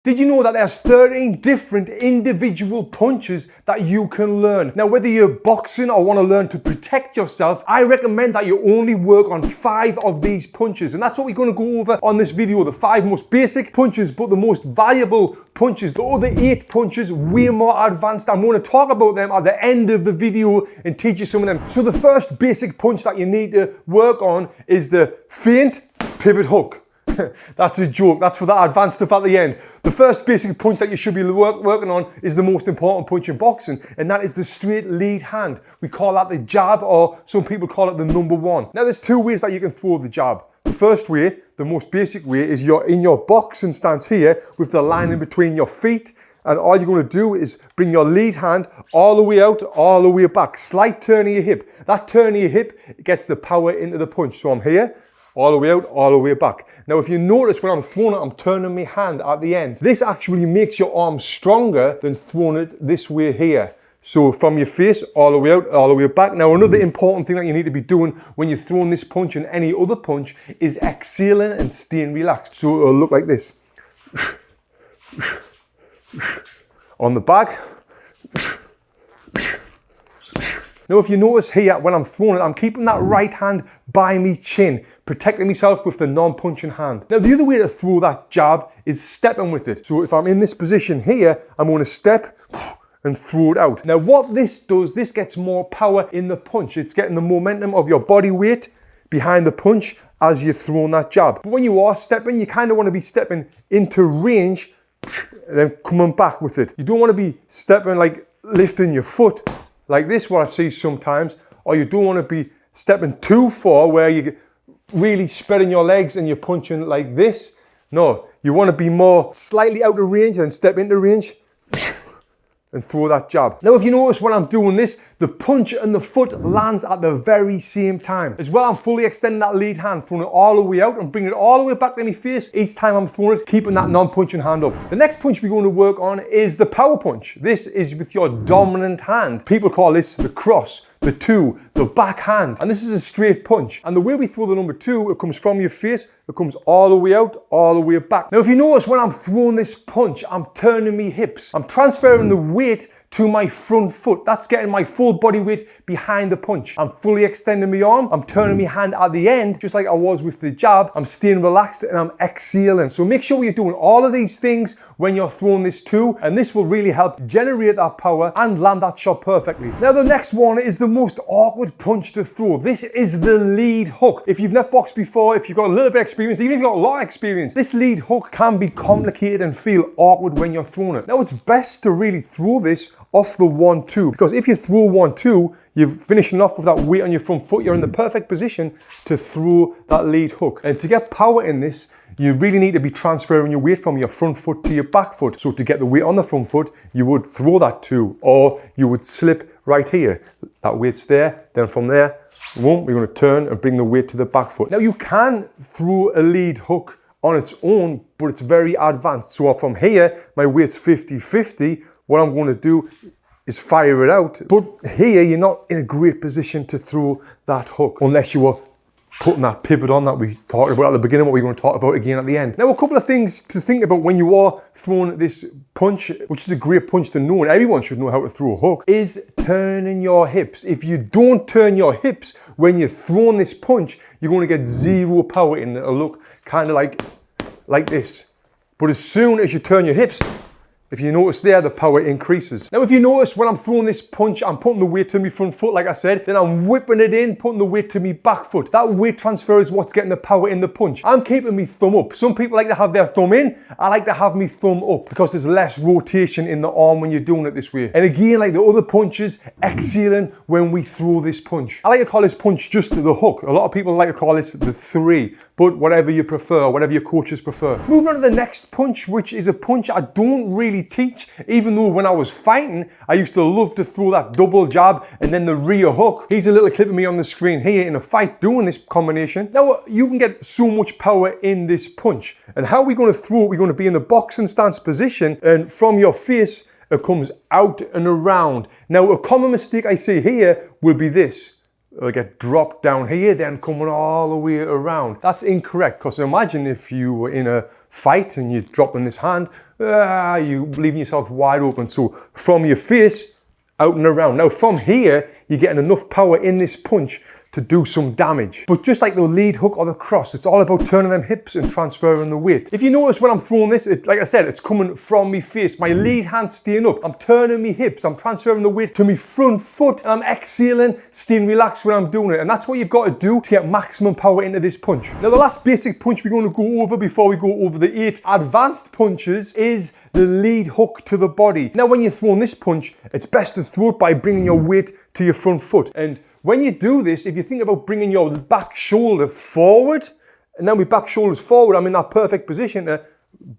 Did you know that there's 13 different individual punches that you can learn? Now, whether you're boxing or want to learn to protect yourself, I recommend that you only work on 5 of these punches. And that's what we're going to go over on this video, the 5 most basic punches, but the most valuable punches. The other 8 punches, way more advanced. I'm going to talk about them at the end of the video and teach you some of them. So the first basic punch that you need to work on is the feint pivot hook. That's a joke. That's for that advanced stuff at the end. The first basic punch that you should be working on is the most important punch in boxing, and that is the straight lead hand. We call that the jab, or some people call it the number 1. Now, there's 2 ways that you can throw the jab. The first way, the most basic way, is you're in your boxing stance here with the line in between your feet, and all you're going to do is bring your lead hand all the way out, all the way back. Slight turn of your hip. That turn of your hip gets the power into the punch. So I'm here, all the way out, all the way back. Now, if you notice when I'm throwing it, I'm turning my hand at the end. This actually makes your arm stronger than throwing it this way here. So from your face, all the way out, all the way back. Now, another important thing that you need to be doing when you're throwing this punch and any other punch is exhaling and staying relaxed. So it'll look like this. On the back. Now, if you notice here, when I'm throwing it, I'm keeping that right hand by me chin, protecting myself with the non-punching hand. Now, the other way to throw that jab is stepping with it. So if I'm in this position here, I'm going to step and throw it out. Now, what this does, this gets more power in the punch. It's getting the momentum of your body weight behind the punch as you're throwing that jab. But when you are stepping, you kind of want to be stepping into range and then coming back with it. You don't want to be stepping like lifting your foot like this, what I see sometimes, or you don't want to be stepping too far where you're really spreading your legs and you're punching like this. No, you want to be more slightly out of range and step into range and throw that jab. Now, if you notice when I'm doing this, the punch and the foot lands at the very same time. As well, I'm fully extending that lead hand, throwing it all the way out and bringing it all the way back to my face each time I'm throwing it, keeping that non-punching hand up. The next punch we're going to work on is the power punch. This is with your dominant hand. People call this the cross, the 2, the backhand. And this is a straight punch. And the way we throw the number 2, it comes from your face, it comes all the way out, all the way back. Now, if you notice when I'm throwing this punch, I'm turning my hips. I'm transferring the weight to my front foot. That's getting my full body weight behind the punch. I'm fully extending my arm. I'm turning my hand at the end, just like I was with the jab. I'm staying relaxed and I'm exhaling. So make sure you're doing all of these things when you're throwing this too, and this will really help generate that power and land that shot perfectly. Now, the next one is the most awkward punch to throw. This is the lead hook. If you've never boxed before, if you've got a little bit of experience, even if you've got a lot of experience, this lead hook can be complicated and feel awkward when you're throwing it. Now, it's best to really throw this off the 1-2, because if you throw 1-2, you're finishing off with that weight on your front foot. You're in the perfect position to throw that lead hook. And to get power in this, you really need to be transferring your weight from your front foot to your back foot. So to get the weight on the front foot, you would throw that 2, or you would slip right here. That weight's there, then from there, boom, we're going to turn and bring the weight to the back foot. Now, you can throw a lead hook on its own, but it's very advanced. So from here, my weight's 50-50. What I'm going to do is fire it out. But here, you're not in a great position to throw that hook unless you were putting that pivot on that we talked about at the beginning, what we're going to talk about again at the end. Now, a couple of things to think about when you are throwing this punch, which is a great punch to know, and everyone should know how to throw a hook, is turning your hips. If you don't turn your hips when you're throwing this punch, you're going to get 0 power in it. It'll look kind of like this. But as soon as you turn your hips, if you notice there, the power increases. Now, if you notice when I'm throwing this punch, I'm putting the weight to my front foot, like I said, then I'm whipping it in, putting the weight to my back foot. That weight transfer is what's getting the power in the punch. I'm keeping my thumb up. Some people like to have their thumb in. I like to have my thumb up because there's less rotation in the arm when you're doing it this way. And again, like the other punches, exhaling when we throw this punch. I like to call this punch just the hook. A lot of people like to call this the 3, but whatever you prefer, whatever your coaches prefer. Moving on to the next punch, which is a punch I don't really teach, even though when I was fighting, I used to love to throw that double jab and then the rear hook. Here's a little clip of me on the screen here in a fight doing this combination. Now, you can get so much power in this punch. And how we're going to throw it, we're going to be in the boxing stance position, and from your face, it comes out and around. Now, a common mistake I see here will be this. it'll get dropped down here, then coming all the way around. That's incorrect, because imagine if you were in a fight and you're dropping this hand, you're leaving yourself wide open. So from your face, out and around. Now from here, you're getting enough power in this punch to do some damage. But just like the lead hook or the cross, it's all about turning them hips and transferring the weight. If you notice when I'm throwing this, like I said, it's coming from me face. My lead hand's staying up. I'm turning me hips. I'm transferring the weight to me front foot. And I'm exhaling, staying relaxed when I'm doing it. And that's what you've got to do to get maximum power into this punch. Now the last basic punch we're going to go over before we go over the 8 advanced punches is the lead hook to the body. Now when you're throwing this punch, it's best to throw it by bringing your weight to your front foot. And when you do this, if you think about bringing your back shoulder forward, and now my back shoulder's forward, I'm in that perfect position to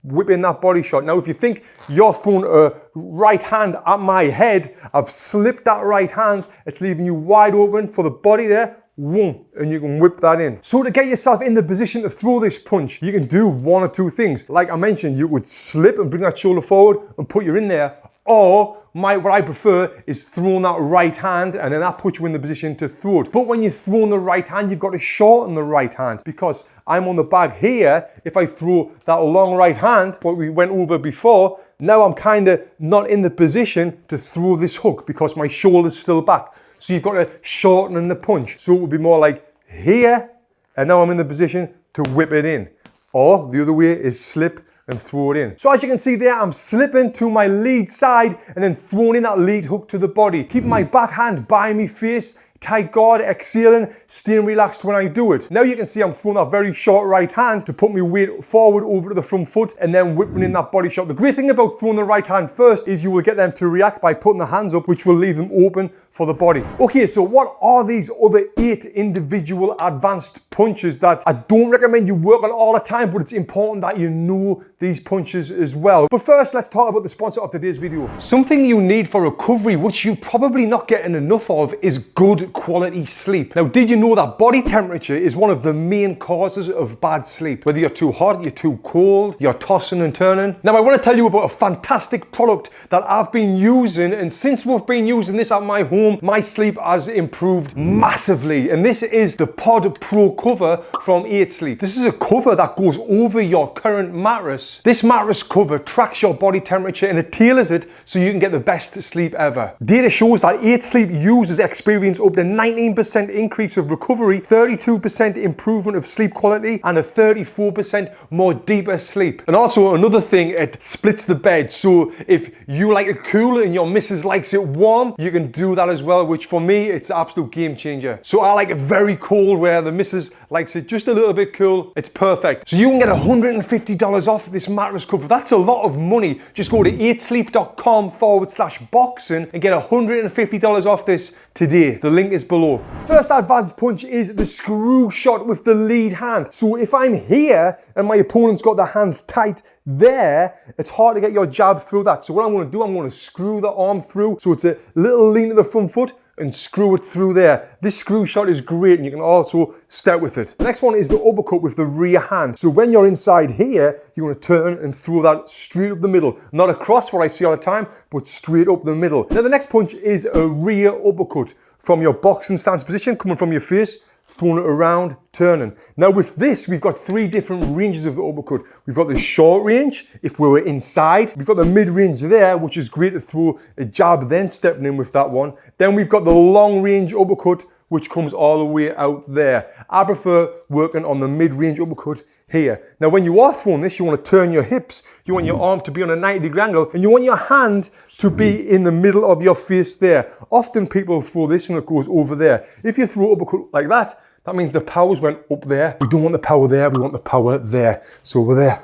whip in that body shot. Now, if you think you're throwing a right hand at my head, I've slipped that right hand, it's leaving you wide open for the body there, whoom, and you can whip that in. So to get yourself in the position to throw this punch, you can do one or two things. Like I mentioned, you would slip and bring that shoulder forward and put you in there, or what I prefer is throwing that right hand, and then that puts you in the position to throw it. But when you're throwing the right hand, you've got to shorten the right hand, because I'm on the bag here. If I throw that long right hand, what we went over before, now I'm kind of not in the position to throw this hook because my shoulder's still back. So you've got to shorten the punch. So it would be more like here, and now I'm in the position to whip it in. Or the other way is slip and throw it in. So as you can see there, I'm slipping to my lead side and then throwing in that lead hook to the body. Keeping my back hand by me face, tight guard, exhaling, staying relaxed when I do it. Now you can see I'm throwing that very short right hand to put my weight forward over to the front foot and then whipping in that body shot. The great thing about throwing the right hand first is you will get them to react by putting the hands up, which will leave them open for the body. Okay, so what are these other 8 individual advanced punches that I don't recommend you work on all the time, but it's important that you know these punches as well. But first, let's talk about the sponsor of today's video. Something you need for recovery, which you're probably not getting enough of, is good quality sleep. Now, did you know that body temperature is one of the main causes of bad sleep? Whether you're too hot, you're too cold, you're tossing and turning. Now, I want to tell you about a fantastic product that I've been using, and since we've been using this at my home, my sleep has improved massively. And this is the Pod Pro cover from 8 Sleep. This is a cover that goes over your current mattress. This mattress cover tracks your body temperature and it tailors it so you can get the best sleep ever. Data shows that 8 Sleep users experience up to 19% increase of recovery, 32% improvement of sleep quality, and a 34% more deeper sleep. And also another thing, it splits the bed. So if you like it cool and your missus likes it warm, you can do that as well, which for me, it's an absolute game changer. So I like it very cold where the missus likes it just a little bit cool. It's perfect. So you can get $150 off this mattress cover. That's a lot of money. Just go to 8sleep.com/boxing and get $150 off this today. The link is below. First advanced punch is the screw shot with the lead hand. So if I'm here and my opponent's got their hands tight there, it's hard to get your jab through that. So what I'm going to do, I'm going to screw the arm through so it's a little lean to the front foot and screw it through there. This screw shot is great and you can also step with it. The next one is the uppercut with the rear hand. So when you're inside here, you're going to turn and throw that straight up the middle. Not across what I see all the time, but straight up the middle. Now the next punch is a rear uppercut from your boxing stance position, coming from your face, throwing it around, turning. Now with this, we've got 3 different ranges of the uppercut. We've got the short range, if we were inside. We've got the mid range there, which is great to throw a jab, then stepping in with that one. Then we've got the long range uppercut, which comes all the way out there. I prefer working on the mid range uppercut here. Now when you are throwing this, you want to turn your hips, you want your arm to be on a 90-degree angle, and you want your hand to be in the middle of your face there. Often people throw this and it goes over there. If you throw uppercut like that, that means the powers went up there. We don't want the power there, we want the power there. So we're there.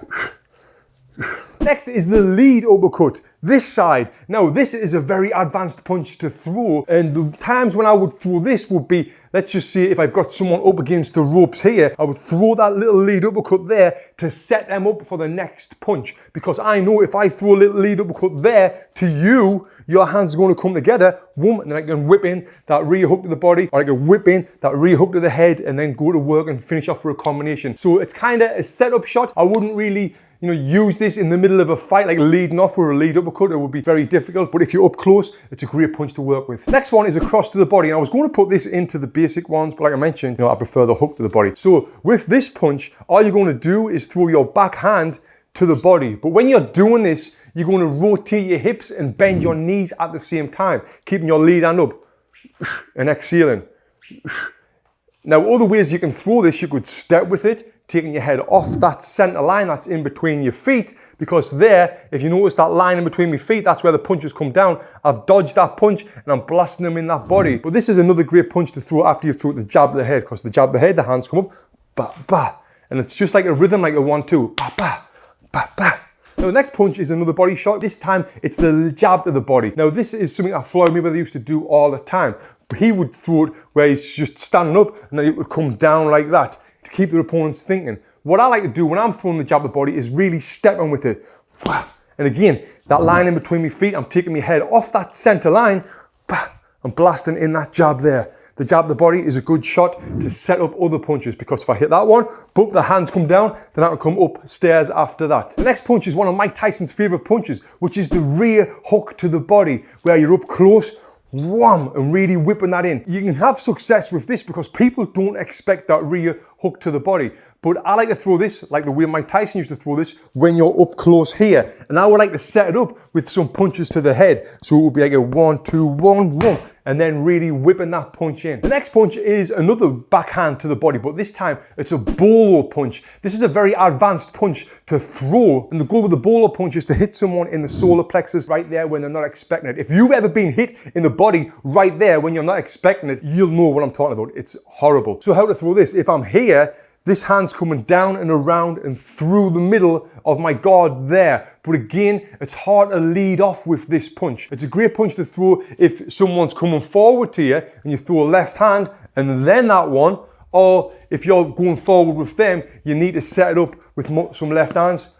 Next is the lead uppercut, this side. Now this is a very advanced punch to throw, and the times when I would throw this would be, let's just say if I've got someone up against the ropes here, I would throw that little lead uppercut there to set them up for the next punch. Because I know if I throw a little lead uppercut there to you, your hands are going to come together, boom, and then I can whip in that rear hook to the body, or I can whip in that rear hook to the head and then go to work and finish off for a combination. So it's kind of a setup shot. I wouldn't really you know, use this in the middle of a fight, like leading off or a lead uppercut, it would be very difficult. But if you're up close, it's a great punch to work with. Next one is a cross to the body. And I was going to put this into the basic ones, but like I mentioned, you know, I prefer the hook to the body. So with this punch, all you're going to do is throw your back hand to the body. But when you're doing this, you're going to rotate your hips and bend your knees at the same time, keeping your lead hand up and exhaling. Now, other ways you can throw this, you could step with it, taking your head off that center line that's in between your feet, because there, if you notice that line in between my feet, that's where the punches come down. I've dodged that punch and I'm blasting them in that body. But this is another great punch to throw after you throw the jab of the head, because the jab of the head, the hands come up, ba, ba. And it's just like a rhythm, like a 1-2, ba, ba, ba, ba. Now the next punch is another body shot. This time it's the jab to the body. Now this is something that Floyd Mayweather used to do all the time. He would throw it where he's just standing up and then it would come down like that to keep the opponents thinking. What I like to do when I'm throwing the jab to the body is really stepping with it. And again, that line in between my feet, I'm taking my head off that center line. I'm blasting in that jab there. The jab to the body is a good shot to set up other punches, because if I hit that one, boop, the hands come down, then I can come upstairs after that. The next punch is one of Mike Tyson's favorite punches, which is the rear hook to the body, where you're up close, wham, and really whipping that in. You can have success with this because people don't expect that rear hook to the body. But I like to throw this like the way Mike Tyson used to throw this when you're up close here. And I would like to set it up with some punches to the head. So it would be like a 1-2, 1-1. And then really whipping that punch in. The next punch is another backhand to the body, but this time it's a bolo punch. This is a very advanced punch to throw, and the goal with the bolo punch is to hit someone in the solar plexus right there when they're not expecting it. If you've ever been hit in the body right there when you're not expecting it, you'll know what I'm talking about. It's horrible. So how to throw this? If I'm here, this hand's coming down and around and through the middle of my guard there. But again, it's hard to lead off with this punch. It's a great punch to throw if someone's coming forward to you and you throw a left hand and then that one, or if you're going forward with them, you need to set it up with some left hands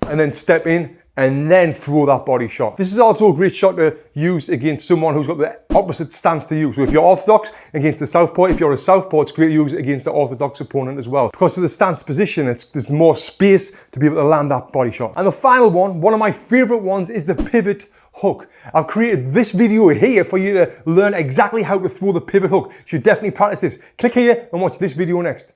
and then step in and then throw that body shot. This is also a great shot to use against someone who's got the opposite stance to you. So if you're orthodox against the southpaw, if you're a southpaw, it's great to use it against the orthodox opponent as well. Because of the stance position, there's more space to be able to land that body shot. And the final one of my favorite ones, is the pivot hook. I've created this video here for you to learn exactly how to throw the pivot hook. You should definitely practice this. Click here and watch this video next.